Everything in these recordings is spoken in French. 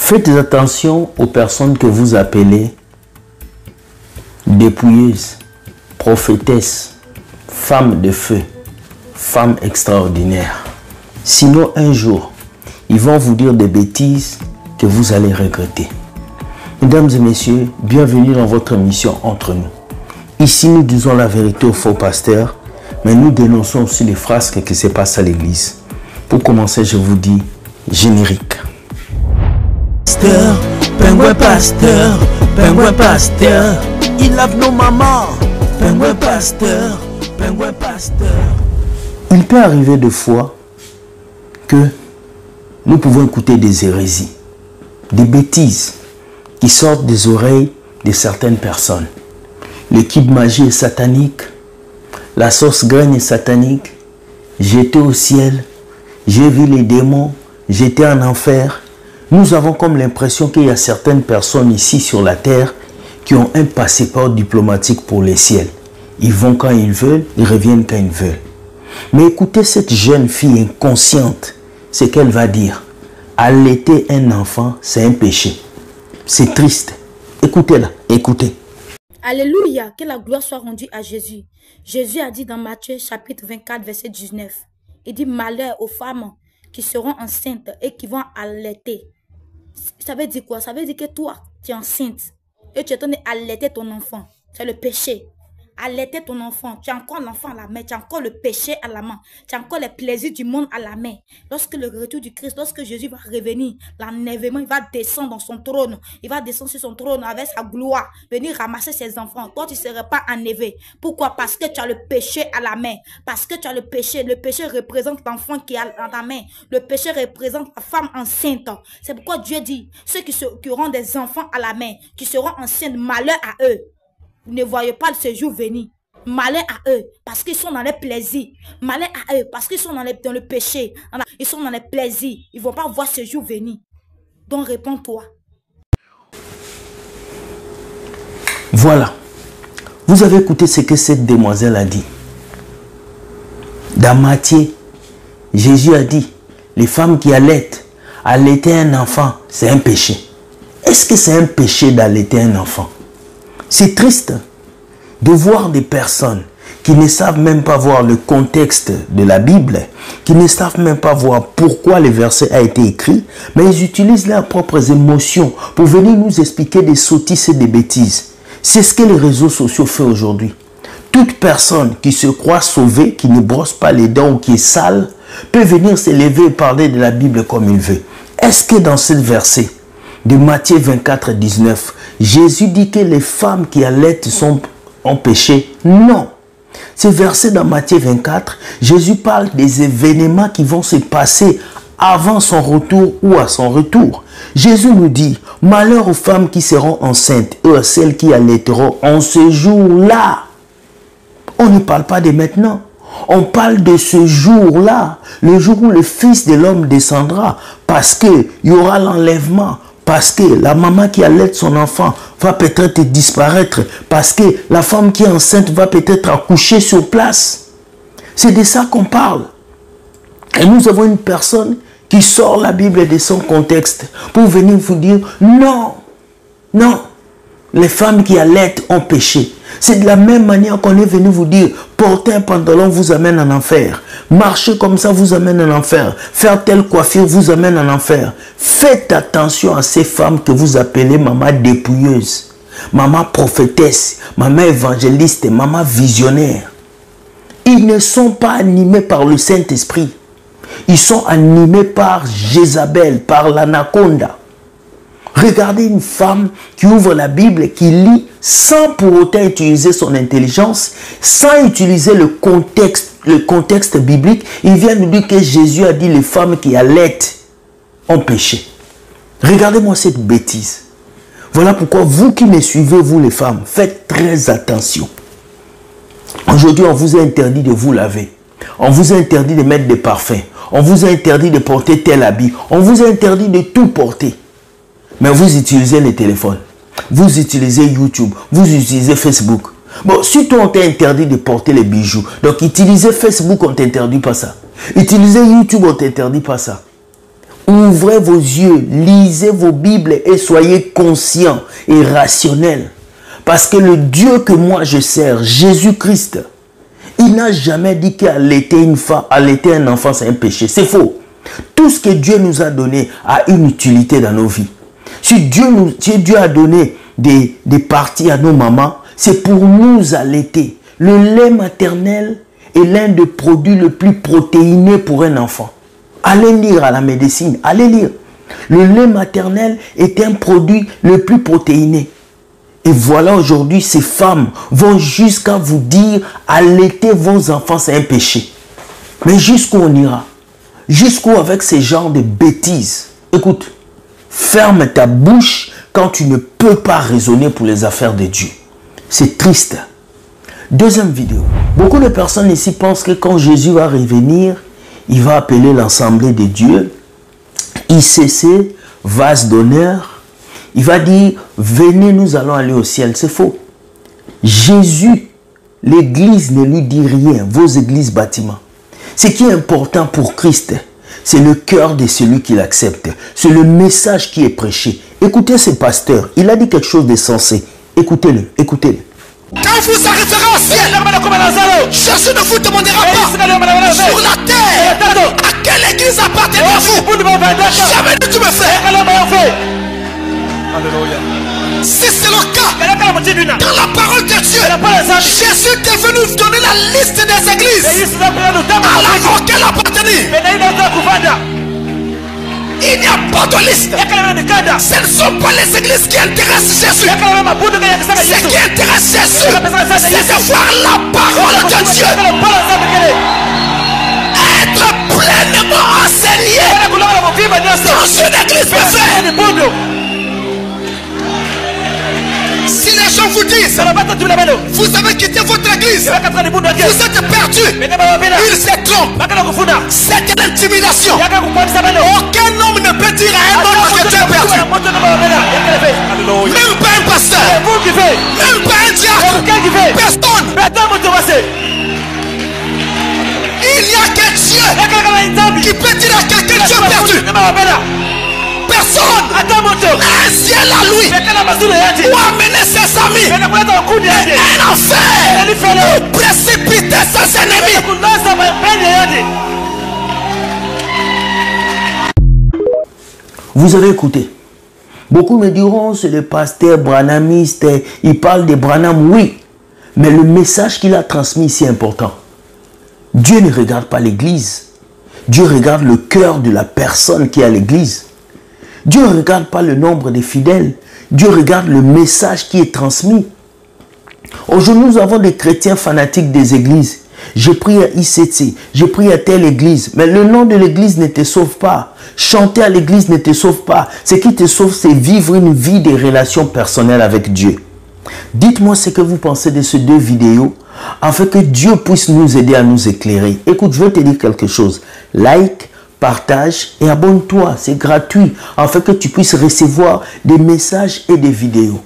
Faites attention aux personnes que vous appelez dépouilleuses, prophétesses, femmes de feu, femmes extraordinaires. Sinon, un jour, ils vont vous dire des bêtises que vous allez regretter. Mesdames et messieurs, bienvenue dans votre émission Entre nous. Ici, nous disons la vérité aux faux pasteurs, mais nous dénonçons aussi les frasques qui se passent à l'église. Pour commencer, je vous dis générique. Pingouin pasteur, pingouin pasteur, il lave nos mamans. Pingouin pasteur, pingouin pasteur. Il peut arriver de fois que nous pouvons écouter des hérésies, des bêtises qui sortent des oreilles de certaines personnes. L'équipe magie est satanique, la sauce graine est satanique, j'étais au ciel, j'ai vu les démons, j'étais en enfer. Nous avons comme l'impression qu'il y a certaines personnes ici sur la terre qui ont un passeport diplomatique pour les ciels. Ils vont quand ils veulent, ils reviennent quand ils veulent. Mais écoutez cette jeune fille inconsciente, ce qu'elle va dire. Allaiter un enfant, c'est un péché. C'est triste. Écoutez-la, écoutez. Alléluia, que la gloire soit rendue à Jésus. Jésus a dit dans Matthieu chapitre 24, verset 19, il dit malheur aux femmes qui seront enceintes et qui vont allaiter. Ça veut dire quoi? Ça veut dire que toi, tu es enceinte et tu es en train d'allaiter ton enfant. C'est le péché. Allaiter ton enfant, tu as encore l'enfant à la main, tu as encore le péché à la main, tu as encore les plaisirs du monde à la main. Lorsque le retour du Christ, lorsque Jésus va revenir, l'enlèvement, il va descendre dans son trône, il va descendre sur son trône avec sa gloire, venir ramasser ses enfants. Toi, tu ne seras pas enlevé. Pourquoi? Parce que tu as le péché à la main, parce que tu as le péché représente l'enfant qui est dans ta main, le péché représente la femme enceinte. C'est pourquoi Dieu dit, ceux qui auront des enfants à la main, qui seront enceintes, malheur à eux. Vous ne voyez pas ce jour venir. Malheur à eux, parce qu'ils sont dans les plaisirs. Malheur à eux, parce qu'ils sont dans le péché. Ils sont dans les plaisirs. Ils ne vont pas voir ce jour venir. Donc réponds-toi. Voilà. Vous avez écouté ce que cette demoiselle a dit. Dans Matthieu, Jésus a dit, les femmes qui allaitent, allaiter un enfant, c'est un péché. Est-ce que c'est un péché d'allaiter un enfant? C'est triste de voir des personnes qui ne savent même pas voir le contexte de la Bible, qui ne savent même pas voir pourquoi le verset a été écrit, mais ils utilisent leurs propres émotions pour venir nous expliquer des sottises et des bêtises. C'est ce que les réseaux sociaux font aujourd'hui. Toute personne qui se croit sauvée, qui ne brosse pas les dents ou qui est sale, peut venir se lever et parler de la Bible comme il veut. Est-ce que dans ce verset de Matthieu 24, 19, Jésus dit que les femmes qui allaitent sont en péché? Non. Ce verset dans Matthieu 24, Jésus parle des événements qui vont se passer avant son retour ou à son retour. Jésus nous dit, malheur aux femmes qui seront enceintes et à celles qui allaiteront en ce jour-là. On ne parle pas de maintenant. On parle de ce jour-là, le jour où le Fils de l'homme descendra, parce qu'il y aura l'enlèvement. Parce que la maman qui allaite son enfant va peut-être disparaître. Parce que la femme qui est enceinte va peut-être accoucher sur place. C'est de ça qu'on parle. Et nous avons une personne qui sort la Bible de son contexte pour venir vous dire non, non, les femmes qui allaitent ont péché. C'est de la même manière qu'on est venu vous dire porter un pantalon vous amène en enfer. Marcher comme ça vous amène en enfer. Faire telle coiffure vous amène en enfer. Faites attention à ces femmes que vous appelez maman dépouilleuse, maman prophétesse, maman évangéliste, maman visionnaire. Ils ne sont pas animés par le Saint-Esprit. Ils sont animés par Jézabel, par l'anaconda. Regardez une femme qui ouvre la Bible, qui lit sans pour autant utiliser son intelligence, sans utiliser le contexte biblique. Il vient nous dire que Jésus a dit les femmes qui allaitent ont péché. Regardez-moi cette bêtise. Voilà pourquoi vous qui me suivez, vous les femmes, faites très attention. Aujourd'hui, on vous a interdit de vous laver. On vous a interdit de mettre des parfums. On vous a interdit de porter tel habit. On vous a interdit de tout porter. Mais vous utilisez les téléphones, vous utilisez YouTube, vous utilisez Facebook. Bon, si toi on t'a interdit de porter les bijoux, donc utiliser Facebook, on t'interdit pas ça. Utiliser YouTube, on t'interdit pas ça. Ouvrez vos yeux, lisez vos Bibles et soyez conscients et rationnels. Parce que le Dieu que moi je sers, Jésus-Christ, il n'a jamais dit qu'allaiter un enfant, c'est un péché. C'est faux. Tout ce que Dieu nous a donné a une utilité dans nos vies. Si Dieu a donné des parties à nos mamans, c'est pour nous allaiter. Le lait maternel est l'un des produits les plus protéinés pour un enfant. Allez lire à la médecine, allez lire. Le lait maternel est un produit le plus protéiné. Et voilà aujourd'hui, ces femmes vont jusqu'à vous dire, allaiter vos enfants, c'est un péché. Mais jusqu'où on ira? Jusqu'où avec ces genres de bêtises? Écoute, ferme ta bouche quand tu ne peux pas raisonner pour les affaires de Dieu. C'est triste. Deuxième vidéo. Beaucoup de personnes ici pensent que quand Jésus va revenir, il va appeler l'Assemblée de Dieu, ICC, vase d'honneur. Il va dire, venez, nous allons aller au ciel. C'est faux. Jésus, l'église ne lui dit rien, vos églises bâtiments. Ce qui est important pour Christ, c'est le cœur de celui qui l'accepte. C'est le message qui est prêché. Écoutez ce pasteur, il a dit quelque chose de sensé. Écoutez-le, écoutez-le. Quand vous arriverez au ciel, Jésus ne vous demandera pas sur la terre à quelle église appartenez-vous. Jamais tu me fais. Si c'est le cas, dans la parole de Dieu, Jésus est venu donner la liste des églises à laquelle appartenir. Il n'y a pas de liste. Ce ne sont pas les églises qui intéressent Jésus. Ce qui intéresse Jésus, c'est de voir la parole de Dieu. Être pleinement enseigné dans une église parfaite. Si les gens vous disent, vous avez quitté votre église, vous êtes perdu, ils se trompent. C'est une intimidation. Aucun homme ne peut dire à un homme que tu es perdu. Même pas un pasteur, même pas un diacre, personne. Il n'y a que Dieu qui peut dire à quelqu'un que tu es perdu. Personne. Un ciel à lui ou amener ses amis un enfer ou précipiter ses ennemis. Vous avez écouté. Beaucoup me diront, c'est le pasteur branhamiste, il parle de Branham, oui. Mais le message qu'il a transmis ici est important. Dieu ne regarde pas l'église. Dieu regarde le cœur de la personne qui est à l'église. Dieu ne regarde pas le nombre de fidèles. Dieu regarde le message qui est transmis. Aujourd'hui, nous avons des chrétiens fanatiques des églises. J'ai pris à ICC, j'ai pris à telle église. Mais le nom de l'église ne te sauve pas. Chanter à l'église ne te sauve pas. Ce qui te sauve, c'est vivre une vie de relations personnelles avec Dieu. Dites-moi ce que vous pensez de ces deux vidéos, afin que Dieu puisse nous aider à nous éclairer. Écoute, je vais te dire quelque chose. Like, partage et abonne-toi, c'est gratuit, afin que tu puisses recevoir des messages et des vidéos.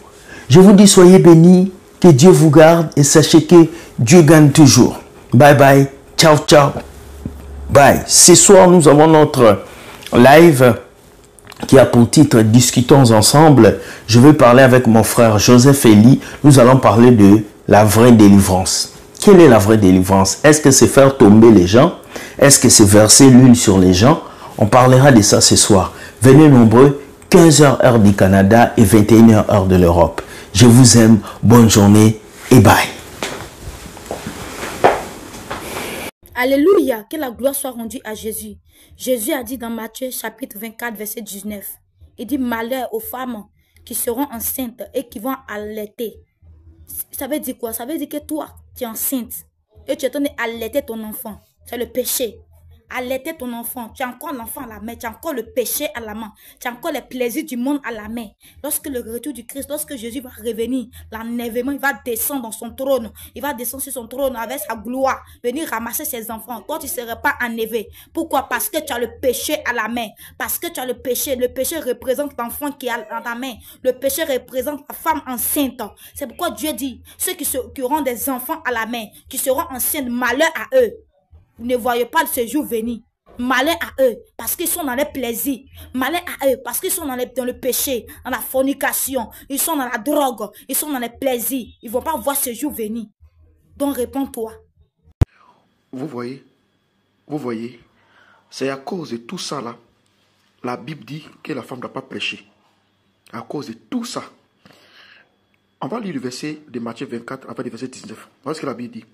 Je vous dis, soyez bénis, que Dieu vous garde et sachez que Dieu gagne toujours. Bye bye, ciao ciao, bye. Ce soir, nous avons notre live qui a pour titre « Discutons ensemble ». Je vais parler avec mon frère Joseph Eli. Nous allons parler de la vraie délivrance. Quelle est la vraie délivrance? Est-ce que c'est faire tomber les gens? Est-ce que c'est verser l'huile sur les gens? On parlera de ça ce soir. Venez nombreux, 15h heure du Canada et 21h heure de l'Europe. Je vous aime, bonne journée et bye. Alléluia, que la gloire soit rendue à Jésus. Jésus a dit dans Matthieu chapitre 24 verset 19, il dit malheur aux femmes qui seront enceintes et qui vont allaiter. Ça veut dire quoi? Ça veut dire que toi, tu es enceinte et tu es en train d'allaiter ton enfant. C'est le péché. Allaiter ton enfant. Tu as encore l'enfant à la main. Tu as encore le péché à la main. Tu as encore les plaisirs du monde à la main. Lorsque le retour du Christ, lorsque Jésus va revenir, l'enlèvement, il va descendre dans son trône. Il va descendre sur son trône avec sa gloire. Venir ramasser ses enfants. Toi, tu ne seras pas enlevé. Pourquoi? Parce que tu as le péché à la main. Parce que tu as le péché. Le péché représente l'enfant qui est dans ta main. Le péché représente la femme enceinte. C'est pourquoi Dieu dit, ceux qui auront des enfants à la main, qui seront enceintes, malheur à eux. Vous ne voyez pas ce jour venir. Malheur à eux, parce qu'ils sont dans les plaisirs. Malheur à eux, parce qu'ils sont dans le péché, dans la fornication. Ils sont dans la drogue, ils sont dans les plaisirs. Ils ne vont pas voir ce jour venir. Donc réponds-toi. Vous voyez, c'est à cause de tout ça là, la Bible dit que la femme ne doit pas prêcher. À cause de tout ça. On va lire le verset de Matthieu 24, après le verset 19. Voilà ce que la Bible dit.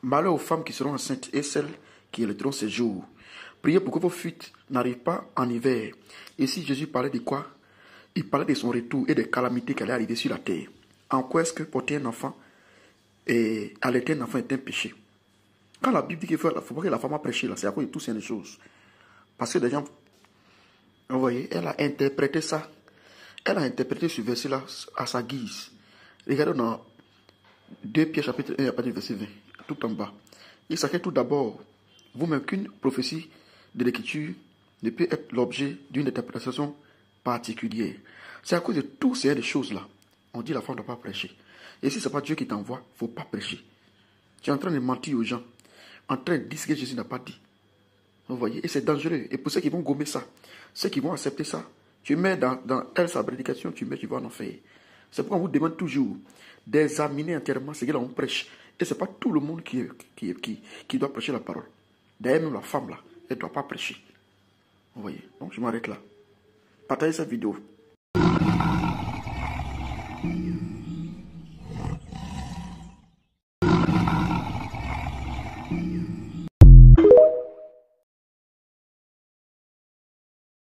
Malheur aux femmes qui seront enceintes et celles qui allaiteront ces jours. Priez pour que vos fuites n'arrivent pas en hiver. Ici, Jésus parlait de quoi? Il parlait de son retour et des calamités qui allaient arriver sur la terre. En quoi est-ce que porter un enfant et allaiter un enfant est un péché? Quand la Bible dit qu'il ne faut pas que la femme a prêché, c'est à cause de toutes ces choses. Parce que des gens, vous voyez, elle a interprété ça. Elle a interprété ce verset-là à sa guise. Regardez dans 2 Pierre chapitre 1, à partir du verset 20, tout en bas. Il s'agit tout d'abord, vous-même, qu'une prophétie de l'écriture ne peut être l'objet d'une interprétation particulière. C'est à cause de toutes ces choses-là. On dit la femme ne doit pas prêcher. Et si ce n'est pas Dieu qui t'envoie, il ne faut pas prêcher. Tu es en train de mentir aux gens, en train de dire ce que Jésus n'a pas dit. Vous voyez, et c'est dangereux. Et pour ceux qui vont gommer ça, ceux qui vont accepter ça, tu mets dans elle sa prédication, tu vas en enfer. C'est pourquoi on vous demande toujours d'examiner entièrement ce que l'on prêche. Et ce n'est pas tout le monde qui doit prêcher la parole. D'ailleurs, même la femme, là, elle ne doit pas prêcher. Vous voyez, donc je m'arrête là. Partagez cette vidéo.